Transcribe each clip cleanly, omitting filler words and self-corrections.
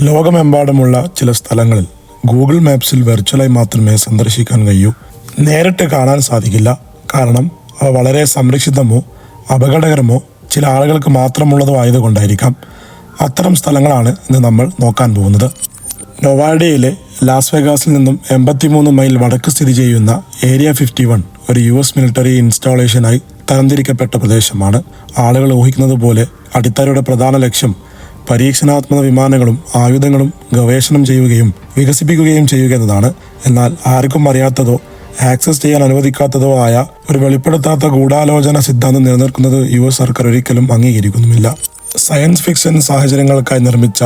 ലോകമെമ്പാടുമുള്ള ചില സ്ഥലങ്ങളിൽ ഗൂഗിൾ മാപ്സിൽ വെർച്വലായി മാത്രമേ സന്ദർശിക്കാൻ കഴിയൂ. നേരിട്ട് കാണാൻ സാധിക്കില്ല. കാരണം അവ വളരെ സംരക്ഷിതമോ അപകടകരമോ ചില ആളുകൾക്ക് മാത്രമുള്ളതോ ആയതുകൊണ്ടായിരിക്കാം. അത്തരം സ്ഥലങ്ങളാണ് ഇന്ന് നമ്മൾ നോക്കാൻ പോകുന്നത്. നൊവാഡയിലെ ലാസ് വേഗാസിൽ നിന്നും 83 മൈൽ വടക്ക് സ്ഥിതി ചെയ്യുന്ന ഏരിയ 51 ഒരു US മിലിറ്ററി ഇൻസ്റ്റാളേഷനായി തരംതിരിക്കപ്പെട്ട പ്രദേശമാണ്. ആളുകൾ ഊഹിക്കുന്നത് പോലെ അടിത്തറയുടെ പ്രധാന ലക്ഷ്യം പരീക്ഷണാത്മക വിമാനങ്ങളും ആയുധങ്ങളും ഗവേഷണം ചെയ്യുകയും വികസിപ്പിക്കുകയും ചെയ്യുക എന്നതാണ്. എന്നാൽ ആർക്കും അറിയാത്തതോ ആക്സസ് ചെയ്യാൻ അനുവദിക്കാത്തതോ ആയ ഒരു വെളിപ്പെടുത്താത്ത ഗൂഢാലോചന സിദ്ധാന്തം നിലനിൽക്കുന്നത് US സർക്കാർ ഒരിക്കലും അംഗീകരിക്കുന്നുമില്ല. സയൻസ് ഫിക്ഷൻ സാഹചര്യങ്ങൾക്കായി നിർമ്മിച്ച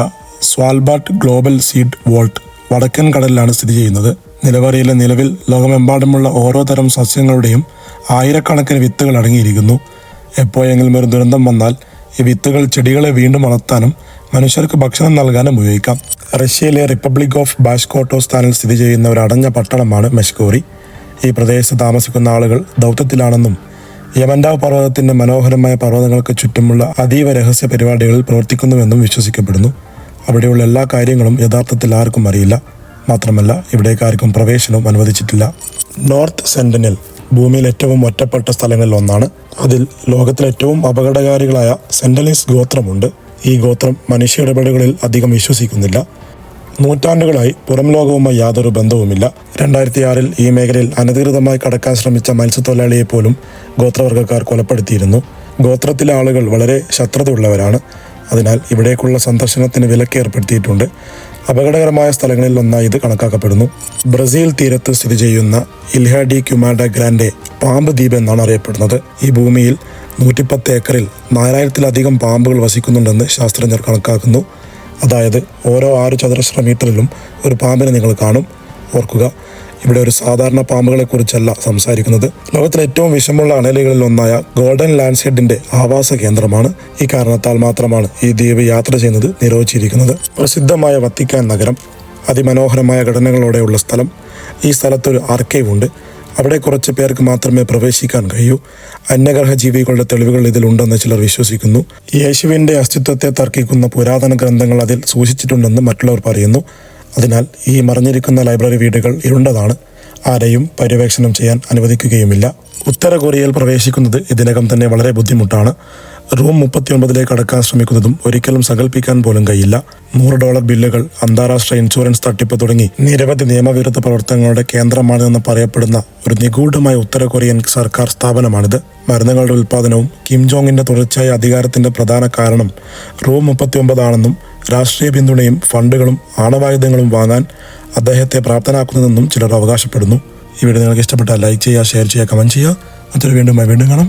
സ്വാൽബാർഡ് ഗ്ലോബൽ സീഡ് വോൾട്ട് വടക്കൻ കടലിലാണ് സ്ഥിതി ചെയ്യുന്നത്. നിലവിൽ ലോകമെമ്പാടുമുള്ള ഓരോ തരം സസ്യങ്ങളുടെയും ആയിരക്കണക്കിന് വിത്തുകൾ അടങ്ങിയിരിക്കുന്നു. എപ്പോഴെങ്കിലും ഒരു ദുരന്തം വന്നാൽ ഈ വിത്തുകൾ ചെടികളെ വീണ്ടും വളർത്താനും മനുഷ്യർക്ക് ഭക്ഷണം നൽകാനും ഉപയോഗിക്കാം. റഷ്യയിലെ റിപ്പബ്ലിക് ഓഫ് ബാഷ്കോട്ടോസ്ഥാനിൽ സ്ഥിതി ചെയ്യുന്ന ഒരു അടഞ്ഞ പട്ടണമാണ് മെഷ്കോറി. ഈ പ്രദേശത്ത് താമസിക്കുന്ന ആളുകൾ ദൗത്യത്തിലാണെന്നും യമൻഡാവ് പർവ്വതത്തിന്റെ മനോഹരമായ പർവ്വതങ്ങൾക്ക് ചുറ്റുമുള്ള അതീവ രഹസ്യ പരിപാടികളിൽ പ്രവർത്തിക്കുന്നുവെന്നും വിശ്വസിക്കപ്പെടുന്നു. അവിടെയുള്ള എല്ലാ കാര്യങ്ങളും യഥാർത്ഥത്തിൽ ആർക്കും അറിയില്ല. മാത്രമല്ല ഇവിടേക്ക് ആർക്കും പ്രവേശനവും അനുവദിച്ചിട്ടില്ല. നോർത്ത് സെന്റിനൽ ഭൂമിയിൽ ഏറ്റവും ഒറ്റപ്പെട്ട സ്ഥലങ്ങളിൽ ഒന്നാണ്. അതിൽ ലോകത്തിലെ ഏറ്റവും അപകടകാരികളായ സെന്റനീസ് ഗോത്രമുണ്ട്. ഈ ഗോത്രം മനുഷ്യ ഇടപെടലുകളിൽ അധികം വിശ്വസിക്കുന്നില്ല. നൂറ്റാണ്ടുകളായി പുറം ലോകവുമായി യാതൊരു ബന്ധവുമില്ല. 2006 ഈ മേഖലയിൽ അനധികൃതമായി കടക്കാൻ ശ്രമിച്ച മത്സ്യത്തൊഴിലാളിയെ പോലും ഗോത്രവർഗ്ഗക്കാർ കൊലപ്പെടുത്തിയിരുന്നു. ഗോത്രത്തിലെ ആളുകൾ വളരെ ശത്രുതയുള്ളവരാണ്. അതിനാൽ ഇവിടേക്കുള്ള സന്ദർശനത്തിന് വിലക്ക് ഏർപ്പെടുത്തിയിട്ടുണ്ട്. അപകടകരമായ സ്ഥലങ്ങളിൽ ഒന്നായി ഇത് കണക്കാക്കപ്പെടുന്നു. ബ്രസീൽ തീരത്ത് സ്ഥിതി ചെയ്യുന്ന ഇൽഹ ഡി ക്യുമാഡ ഗ്രാൻഡെ പാമ്പ് ദ്വീപ് എന്നാണ് അറിയപ്പെടുന്നത്. ഈ ഭൂമിയിൽ 110 ഏക്കറിൽ 4000-ലധികം പാമ്പുകൾ വസിക്കുന്നുണ്ടെന്ന് ശാസ്ത്രജ്ഞർ കണക്കാക്കുന്നു. അതായത് ഓരോ 6 ചതുരശ്ര മീറ്ററിലും ഒരു പാമ്പിനെ നിങ്ങൾ കാണും. ഓർക്കുക, ഇവിടെ ഒരു സാധാരണ പാമ്പുകളെ കുറിച്ചല്ല സംസാരിക്കുന്നത്. ലോകത്തിലെ ഏറ്റവും വിഷമുള്ള അണലികളിൽ ഒന്നായ ഗോൾഡൻ ലാൻഡ്സ്ഹെഡിന്റെ ആവാസ കേന്ദ്രമാണ്. ഈ കാരണത്താൽ മാത്രമാണ് ഈ ദ്വീപ് യാത്ര ചെയ്യുന്നത് നിരോധിച്ചിരിക്കുന്നത്. പ്രസിദ്ധമായ വത്തിക്കാൻ നഗരം, അതിമനോഹരമായ ഘടനകളോടെയുള്ള സ്ഥലം. ഈ സ്ഥലത്തൊരു ആർക്കൈവ് ഉണ്ട്. അവിടെ കുറച്ച് പേർക്ക് മാത്രമേ പ്രവേശിക്കാൻ കഴിയൂ. അന്യഗ്രഹ ജീവികളുടെ തെളിവുകൾ ഇതിലുണ്ടെന്ന് ചിലർ വിശ്വസിക്കുന്നു. യേശുവിന്റെ അസ്തിത്വത്തെ തർക്കിക്കുന്ന പുരാതന ഗ്രന്ഥങ്ങൾ അതിൽ സൂക്ഷിച്ചിട്ടുണ്ടെന്ന് മറ്റുള്ളവർ പറയുന്നു. അതിനാൽ ഈ മറഞ്ഞിരിക്കുന്ന ലൈബ്രറി വീടുകൾ ഇരുണ്ടതാണ്. ആരെയും പര്യവേക്ഷണം ചെയ്യാൻ അനുവദിക്കുകയുമില്ല. ഉത്തര കൊറിയയിൽ പ്രവേശിക്കുന്നത് ഇതിനകം തന്നെ വളരെ ബുദ്ധിമുട്ടാണ്. റൂം 39 അടക്കാൻ ശ്രമിക്കുന്നതും ഒരിക്കലും സങ്കല്പിക്കാൻ പോലും കഴിയില്ല. $100 ബില്ലുകൾ, അന്താരാഷ്ട്ര ഇൻഷുറൻസ് തട്ടിപ്പ് തുടങ്ങി നിരവധി നിയമവിരുദ്ധ പ്രവർത്തനങ്ങളുടെ കേന്ദ്രമാണെന്ന് പറയപ്പെടുന്ന ഒരു നിഗൂഢമായ ഉത്തര കൊറിയൻ സർക്കാർ സ്ഥാപനമാണിത്. മരുന്നുകളുടെ ഉൽപ്പാദനവും കിം ജോങ്ങിന്റെ തുടർച്ചയായ അധികാരത്തിന്റെ പ്രധാന കാരണം റൂം 39 ആണെന്നും രാഷ്ട്രീയ പിന്തുണയും ഫണ്ടുകളും ആണവായുധങ്ങളും വാങ്ങാൻ അദ്ദേഹത്തെ പ്രാപ്തനാക്കുന്നതെന്നും ചിലർ അവകാശപ്പെടുന്നു. ഈ വീഡിയോ നിങ്ങൾക്ക് ഇഷ്ടപ്പെട്ടാൽ ലൈക്ക് ചെയ്യുക, ഷെയർ ചെയ്യുക, കമന്റ് ചെയ്യുക. മറ്റൊരു വീണ്ടും കാണാം.